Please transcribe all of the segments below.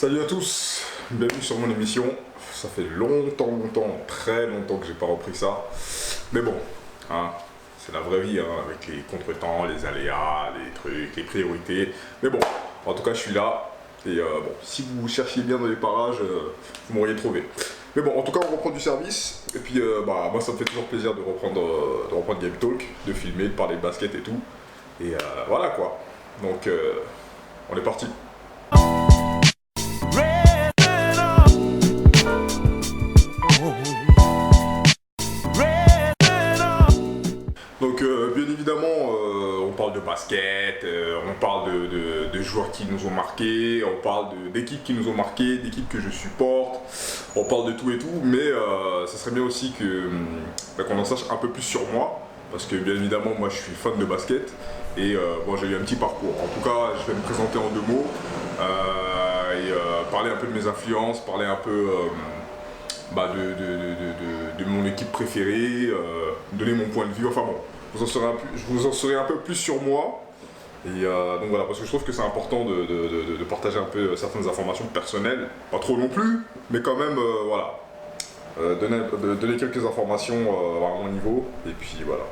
Salut à tous, bienvenue sur mon émission. Ça fait longtemps, très longtemps que j'ai pas repris ça. Mais bon, hein, c'est la vraie vie, hein, avec les contretemps, les aléas, les trucs, les priorités. Mais bon, en tout cas je suis là. Et bon, si vous cherchiez bien dans les parages, vous m'auriez trouvé. Mais bon, en tout cas on reprend du service. Et puis moi ça me fait toujours plaisir de reprendre Game Talk, de filmer, de parler de basket et tout. Et voilà quoi. Donc on est parti. Donc bien évidemment on parle de basket, on parle de joueurs qui nous ont marqués, on parle d'équipes qui nous ont marqués, d'équipes que je supporte, on parle de tout et tout, mais ça serait bien aussi qu'on en sache un peu plus sur moi, parce que bien évidemment moi je suis fan de basket et bon, j'ai eu un petit parcours. En tout cas je vais me présenter en 2 mots et parler un peu de mes influences, parler un peu de mon équipe préférée, donner mon point de vue, enfin bon, je vous en saurai un peu plus sur moi. Et donc voilà, parce que je trouve que c'est important de partager un peu certaines informations personnelles, pas trop non plus, mais quand même, voilà, donner quelques informations à mon niveau, et puis voilà.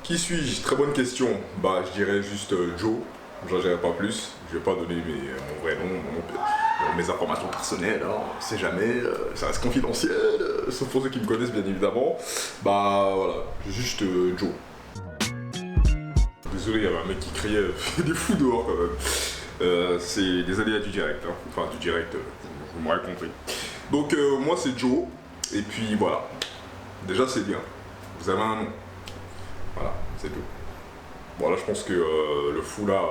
Qui suis-je? Très bonne question. Bah, je dirais juste Joe. J'en dirai pas plus. Je vais pas donner mon vrai nom, mes informations personnelles. Hein. On sait jamais. Ça reste confidentiel. Sauf pour ceux qui me connaissent, bien évidemment. Bah voilà. Juste Joe. Désolé, il y avait un mec qui criait des fous dehors quand même. C'est des aléas du direct. Hein. Enfin, du direct, vous m'aurez compris. Donc, moi, c'est Joe. Et puis voilà. Déjà, c'est bien. Vous avez un nom. Voilà, c'est tout. Bon là je pense que le fou là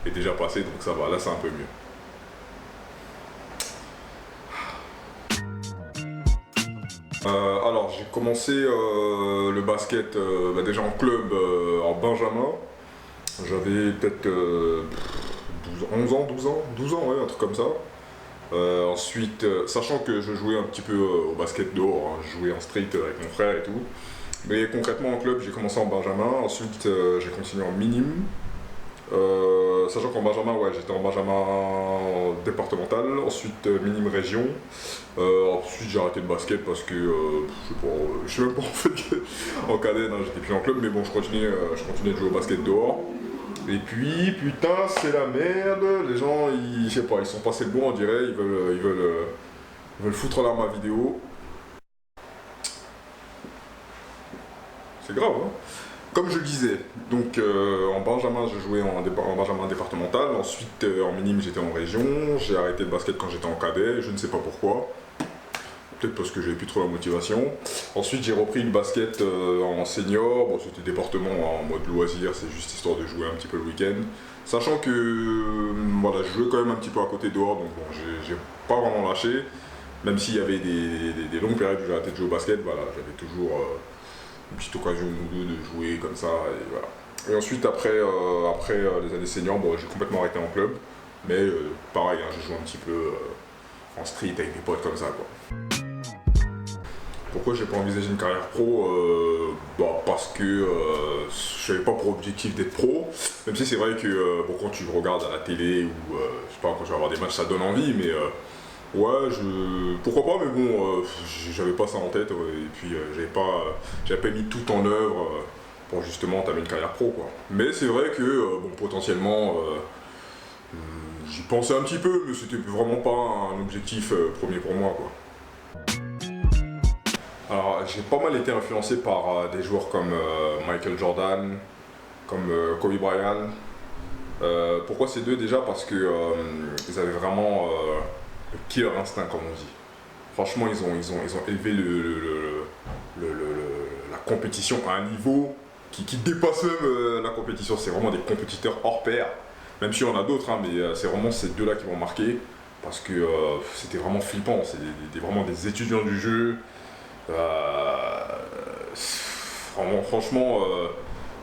est déjà passé, donc ça va, là c'est un peu mieux. Alors j'ai commencé le basket déjà en club en Benjamin. J'avais peut-être 11 ans, 12 ans, ouais, un truc comme ça. Ensuite, sachant que je jouais un petit peu au basket dehors, hein, je jouais en street avec mon frère et tout. Mais concrètement en club, j'ai commencé en Benjamin, ensuite j'ai continué en minime. Sachant qu'en Benjamin, ouais, j'étais en Benjamin départemental, ensuite minime région. Ensuite j'ai arrêté le basket parce que, je sais même pas en fait, en cadet, non, j'étais plus en club, mais bon, je continuais de jouer au basket dehors. Et puis, putain, c'est la merde, les gens, je sais pas, ils sont passés le bon, on dirait, ils veulent foutre l'arme à vidéo. C'est grave, hein. Comme je le disais, donc en Benjamin, j'ai joué en Benjamin départemental, ensuite en minime, j'étais en région, j'ai arrêté le basket quand j'étais en cadet, je ne sais pas pourquoi. Peut-être parce que j'avais plus trop la motivation. Ensuite, j'ai repris le basket en senior, bon, c'était département en mode loisir, c'est juste histoire de jouer un petit peu le week-end. Sachant que voilà, je jouais quand même un petit peu à côté dehors, donc bon, j'ai pas vraiment lâché. Même s'il y avait des longues périodes où j'ai arrêté de jouer au basket, voilà, j'avais toujours une petite occasion ou deux de jouer comme ça, et voilà. Et ensuite, après les années seniors, bon, j'ai complètement arrêté en club. Mais pareil, hein, j'ai joué un petit peu en street avec des potes comme ça, quoi. Pourquoi j'ai pas envisagé une carrière pro? Parce que je n'avais pas pour objectif d'être pro, même si c'est vrai que bon, quand tu regardes à la télé ou je sais pas, quand tu vas voir des matchs ça donne envie, mais ouais, pourquoi pas, mais bon, j'avais pas ça en tête, ouais, et puis j'avais pas mis tout en œuvre pour justement entamer une carrière pro, quoi. Mais c'est vrai que bon, potentiellement j'y pensais un petit peu, mais c'était vraiment pas un objectif premier pour moi, quoi. Alors, j'ai pas mal été influencé par des joueurs comme Michael Jordan, comme Kobe Bryant. Pourquoi ces deux? Déjà parce que ils avaient vraiment le killer instinct, comme on dit. Franchement, ils ont élevé la compétition à un niveau qui dépasse même la compétition. C'est vraiment des compétiteurs hors pair. Même s'il y en a d'autres, hein, mais c'est vraiment ces deux-là qui m'ont marqué. Parce que c'était vraiment flippant. C'est vraiment des étudiants du jeu. Franchement,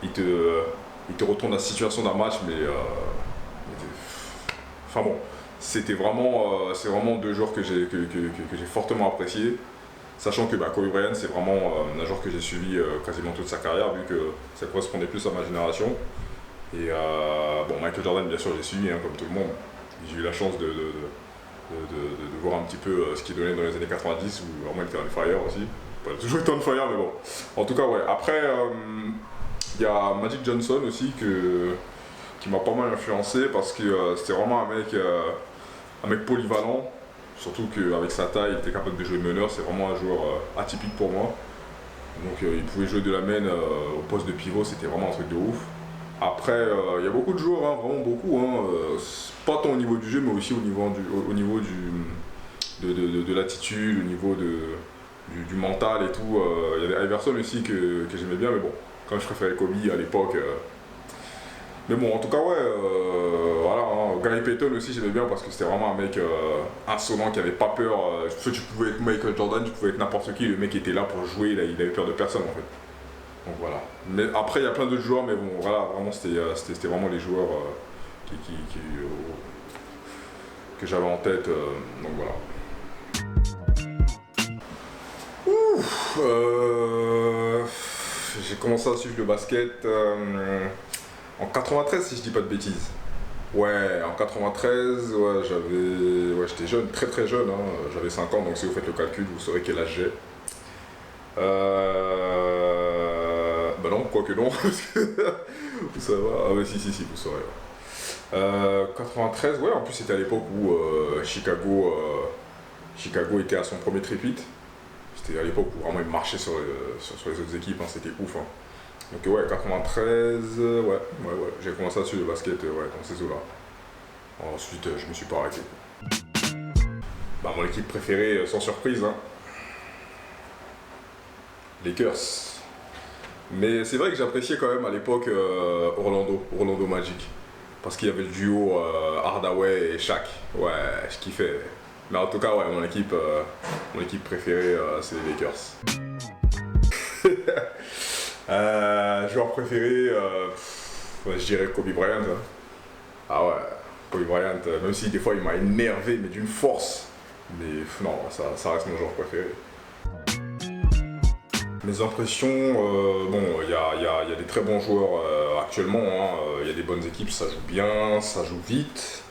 il te retourne la situation d'un match, mais enfin bon, c'est vraiment deux joueurs que j'ai fortement apprécié, sachant que Kobe Bryant c'est vraiment un joueur que j'ai suivi quasiment toute sa carrière, vu que ça correspondait plus à ma génération. Et Michael Jordan, bien sûr, j'ai suivi, hein, comme tout le monde. J'ai eu la chance de voir un petit peu ce qu'il donnait dans les années 90, où vraiment il était on fire aussi. Pas toujours été on fire, mais bon. En tout cas, ouais. Après, il y a Magic Johnson aussi qui m'a pas mal influencé parce que c'était vraiment un mec polyvalent. Surtout qu'avec sa taille, il était capable de jouer meneur. C'est vraiment un joueur atypique pour moi. Donc il pouvait jouer de la main au poste de pivot, c'était vraiment un truc de ouf. Après, il y a beaucoup de joueurs, hein, vraiment beaucoup. Hein, pas tant au niveau du jeu, mais aussi au niveau de l'attitude, au niveau du mental et tout. Il y avait Iverson aussi que j'aimais bien, mais bon, quand je préférais Kobe à l'époque. Mais bon, en tout cas, ouais, voilà. Hein, Gary Payton aussi, j'aimais bien parce que c'était vraiment un mec insolent qui avait pas peur. Tu pouvais être Michael Jordan, tu pouvais être n'importe qui, le mec était là pour jouer, il avait peur de personne en fait. Donc voilà. Mais après, il y a plein d'autres joueurs, mais bon, voilà, vraiment, c'était vraiment les joueurs que j'avais en tête. Donc voilà. Ouf, j'ai commencé à suivre le basket en 93, si je dis pas de bêtises. Ouais, en 93, ouais, j'étais jeune, très très jeune, hein, j'avais 5 ans, donc si vous faites le calcul, vous saurez quel âge j'ai. Bah non, quoique non, parce que vous savez, ah ouais, si, vous saurez. Ouais. 93, ouais, en plus c'était à l'époque où Chicago était à son premier tripit. C'était à l'époque où vraiment il marchait sur les autres équipes, hein, c'était ouf. Hein. Donc ouais, 93, ouais, j'ai commencé à suivre le basket dans ces eaux-là. Ensuite, je me suis pas arrêté. Bah, mon équipe préférée, sans surprise, hein. Lakers. Mais c'est vrai que j'appréciais quand même à l'époque Orlando Magic. Parce qu'il y avait le duo Hardaway et Shaq. Ouais, je kiffais. Mais en tout cas, ouais, mon équipe préférée, c'est les Lakers. Joueur préféré, je dirais Kobe Bryant. Hein. Ah ouais, Kobe Bryant, même si des fois il m'a énervé, mais d'une force. Mais non, ça reste mon joueur préféré. Mes impressions, bon, il y a des très bons joueurs actuellement, il y a des bonnes équipes, ça joue bien, ça joue vite.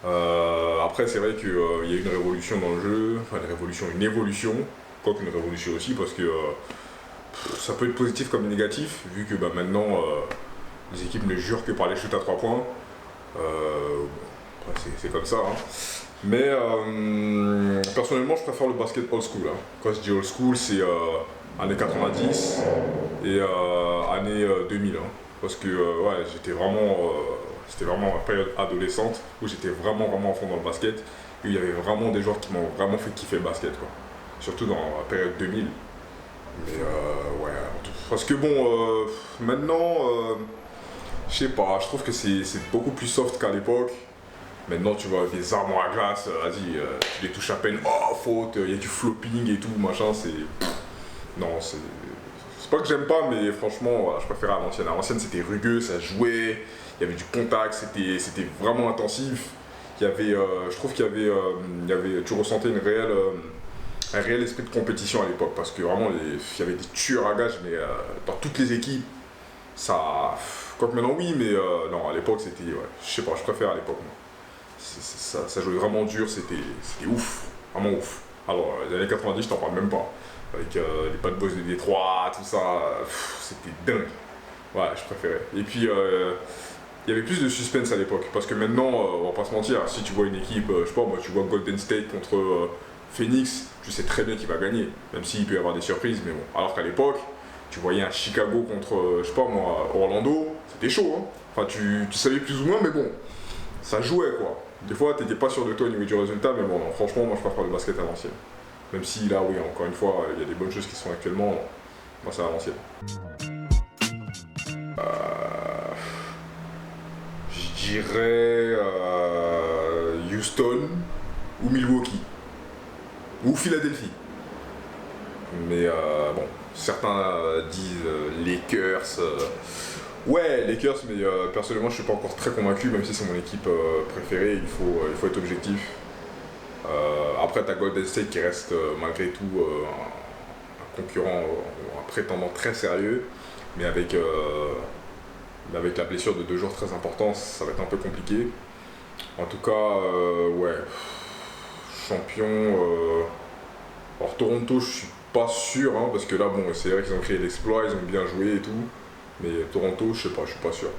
Après, c'est vrai qu'il y a une révolution dans le jeu, enfin une évolution, quoique une révolution aussi, parce que ça peut être positif comme négatif, vu que bah, maintenant les équipes ne jurent que par les shoots à 3 points. C'est comme ça. Hein. Mais personnellement, je préfère le basket old school. Hein. Quand je dis old school, c'est années 90 et années 2000. Hein. Parce que ouais, c'était vraiment ma période adolescente où j'étais vraiment à fond dans le basket. Et il y avait vraiment des joueurs qui m'ont vraiment fait kiffer le basket. Quoi. Surtout dans la période 2000. Mais ouais, parce que bon, maintenant, je sais pas, je trouve que c'est beaucoup plus soft qu'à l'époque. Maintenant, tu vois, des armoires à glace, vas-y, tu les touches à peine, oh, faute, il y a du flopping et tout, machin, c'est... Non, c'est pas que j'aime pas, mais franchement, voilà, je préfère à l'ancienne. À l'ancienne, c'était rugueux, ça jouait, il y avait du contact, c'était vraiment intensif. Il y avait, je trouve qu'il y avait, tu ressentais un réel esprit de compétition à l'époque, parce que vraiment, il y avait des tueurs à gages, mais dans toutes les équipes, ça... Quoique maintenant, oui, mais non, à l'époque, c'était... Ouais, je sais pas, je préfère à l'époque, moi. Ça jouait vraiment dur, c'était ouf, vraiment ouf. Alors, les années 90, je t'en parle même pas. Avec les bad boys de Détroit, tout ça, c'était dingue. Ouais, je préférais. Et puis, il y avait plus de suspense à l'époque, parce que maintenant, on va pas se mentir, si tu vois une équipe, je sais pas, moi, tu vois Golden State contre Phoenix, tu sais très bien qui va gagner, même s'il peut y avoir des surprises, mais bon. Alors qu'à l'époque, tu voyais un Chicago contre, je sais pas moi, Orlando, c'était chaud, hein. Enfin, tu savais plus ou moins, mais bon, ça jouait, quoi. Des fois, t'étais pas sûr de toi au niveau du résultat, mais bon, non, franchement, moi, je préfère le basket à l'ancienne. Même si là, oui, encore une fois, il y a des bonnes choses qui sont actuellement, moi, c'est à l'ancienne. Je dirais Houston ou Milwaukee ou Philadelphie. Mais bon, certains disent Lakers. Ouais, Lakers, mais personnellement, je suis pas encore très convaincu, même si c'est mon équipe préférée, il faut être objectif. Après, t'as Golden State qui reste malgré tout un concurrent, un prétendant très sérieux, mais avec Mais avec la blessure de 2 jours très importants, ça va être un peu compliqué. En tout cas, ouais, champion. Alors Toronto, je suis pas sûr, hein, parce que là, bon, c'est vrai qu'ils ont créé l'exploit, ils ont bien joué et tout. Mais Toronto, je sais pas, je suis pas sûr.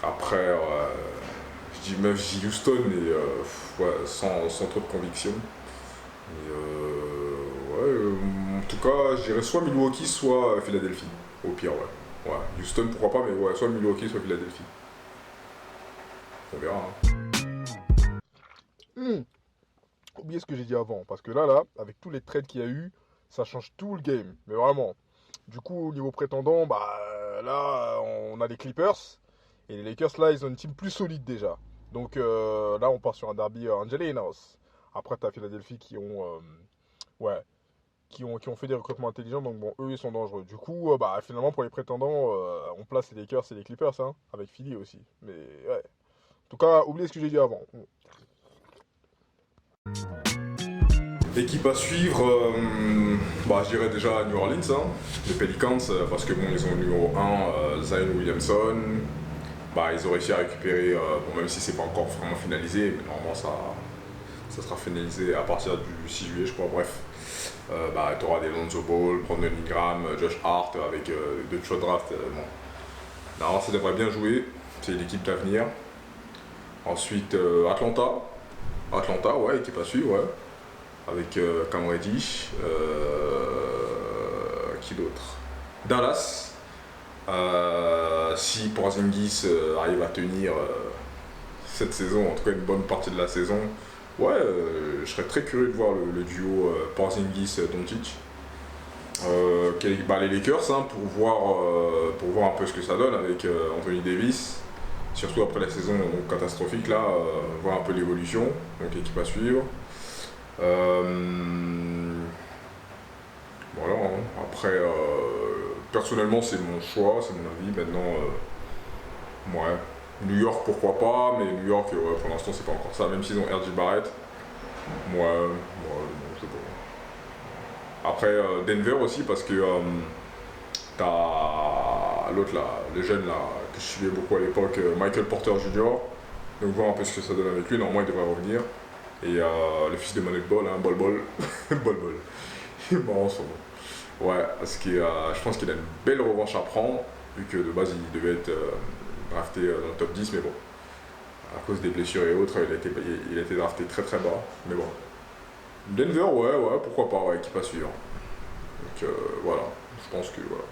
Après, je dis Houston, mais ouais, sans trop de conviction. Mais, ouais, en tout cas, je dirais soit Milwaukee, soit Philadelphie. Au pire, ouais. Ouais, Houston, pourquoi pas, mais ouais, soit Milwaukee, soit Philadelphie. On verra. Hein. Oubliez ce que j'ai dit avant, parce que là, avec tous les trades qu'il y a eu, ça change tout le game. Mais vraiment. Du coup, au niveau prétendant, bah là, on a les Clippers. Et les Lakers, là, ils ont une team plus solide déjà. Donc là, on part sur un derby Angelinos. Après, t'as Philadelphie ouais, qui ont fait des recrutements intelligents. Donc bon, eux, ils sont dangereux. Du coup, bah finalement, pour les prétendants, on place les Lakers et les Clippers, hein, avec Philly aussi. Mais ouais. En tout cas, oubliez ce que j'ai dit avant. Équipe à suivre, bah, je dirais déjà New Orleans, hein, les Pelicans, parce que bon, ils ont le numéro 1, Zion Williamson. Bah, ils ont réussi à récupérer, bon, même si c'est pas encore vraiment finalisé, mais normalement ça sera finalisé à partir du 6 juillet, je crois. Bref, bah, tu auras des Lonzo Ball, Brandon Ingram, Josh Hart avec 2 choix de draft. Bon. Non, ça devrait bien jouer, c'est l'équipe d'avenir. Ensuite, Atlanta, ouais, équipe à suivre, ouais. Avec Cam Reddish, qui d'autre? Dallas. Si Porzingis arrive à tenir cette saison, en tout cas une bonne partie de la saison, ouais, je serais très curieux de voir le duo Porzingis-Doncic. Bah, les Lakers, hein, pour voir un peu ce que ça donne avec Anthony Davis, surtout après la saison donc, catastrophique, là, voir un peu l'évolution, donc équipe à suivre. Voilà, hein. Après, personnellement, c'est mon choix, c'est mon avis. Maintenant, ouais, New York, pourquoi pas, mais New York, ouais, pour l'instant, c'est pas encore ça. Même s'ils ont RJ Barrett, moi, je sais pas. Après, Denver aussi, parce que t'as l'autre là, le jeune là, que je suivais beaucoup à l'époque, Michael Porter Jr. Donc, voir un peu ce que ça donne avec lui. Normalement, il devrait revenir. Et le fils de Manette Ball, hein, Bol. Bol. Il est marrant son nom. Ouais, parce que je pense qu'il a une belle revanche à prendre, vu que de base il devait être drafté dans le top 10, mais bon, à cause des blessures et autres, il a été drafté très très bas. Mais bon. Denver, ouais, pourquoi pas, ouais, équipe à suivre. Donc voilà, je pense que voilà.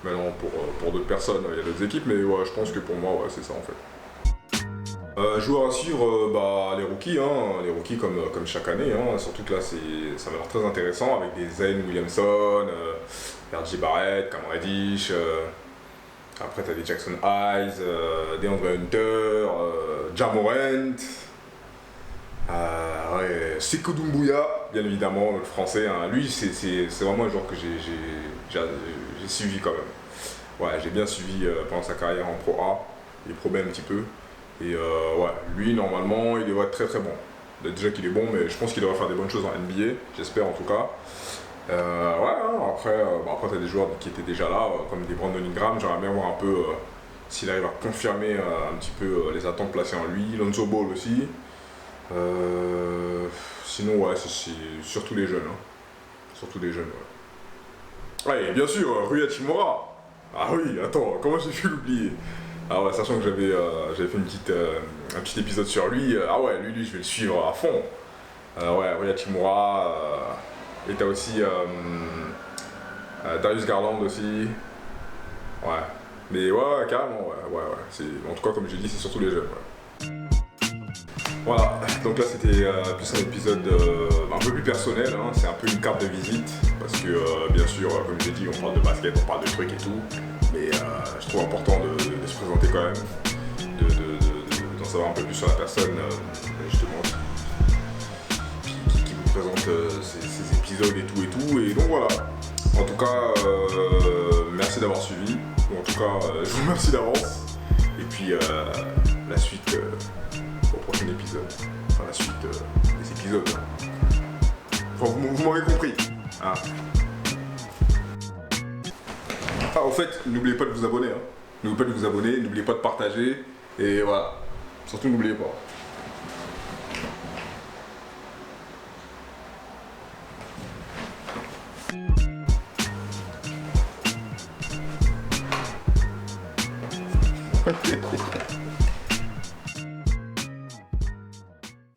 Maintenant, pour d'autres personnes, il y a d'autres équipes, mais ouais, je pense que pour moi, ouais, c'est ça en fait. Joueurs à suivre, bah, les rookies, hein, les rookies comme chaque année, hein, surtout que là ça m'a l'air très intéressant avec des Zion Williamson, RJ Barrett, Cam Reddish, après t'as des Jackson Hayes, DeAndre Hunter, Ja Morant, ouais, Sekou Doumbouya, bien évidemment, le français, hein. Lui c'est vraiment un joueur que j'ai suivi quand même. Ouais, j'ai bien suivi pendant sa carrière en Pro A, il est Pro B un petit peu. Et ouais, lui normalement il devrait être très très bon. Déjà qu'il est bon, mais je pense qu'il devrait faire des bonnes choses en NBA, j'espère en tout cas. Ouais, hein, après t'as des joueurs qui étaient déjà là, comme des Brandon Ingram, j'aimerais bien voir un peu s'il arrive à confirmer un petit peu les attentes placées en lui. Lonzo Ball aussi. Sinon ouais, c'est surtout les jeunes. Hein. Surtout les jeunes, ouais. Ouais, et bien sûr, Rui Hachimura. Ah oui, attends, comment j'ai pu l'oublier? Ah ouais, sachant que j'avais fait un petit épisode sur lui, ah ouais, lui je vais le suivre à fond. Ouais, Rui Hachimura, et t'as aussi Darius Garland aussi. Ouais, mais ouais, carrément, ouais. En tout cas, comme j'ai dit, c'est surtout les jeunes. Ouais. Voilà, donc là c'était plus un épisode un peu plus personnel, hein. C'est un peu une carte de visite, parce que bien sûr, comme j'ai dit, on parle de basket, on parle de trucs et tout. Mais je trouve important de se présenter quand même, d'en savoir un peu plus sur la personne, justement, qui vous présente ces épisodes et tout. Et donc voilà. En tout cas, merci d'avoir suivi. Ou en tout cas, je vous remercie d'avance. Et puis la suite au prochain épisode. Enfin, la suite des épisodes. Enfin, vous m'avez compris. Hein. Ah, au fait, n'oubliez pas de vous abonner. Hein. N'oubliez pas de vous abonner, n'oubliez pas de partager. Et voilà. Surtout n'oubliez pas.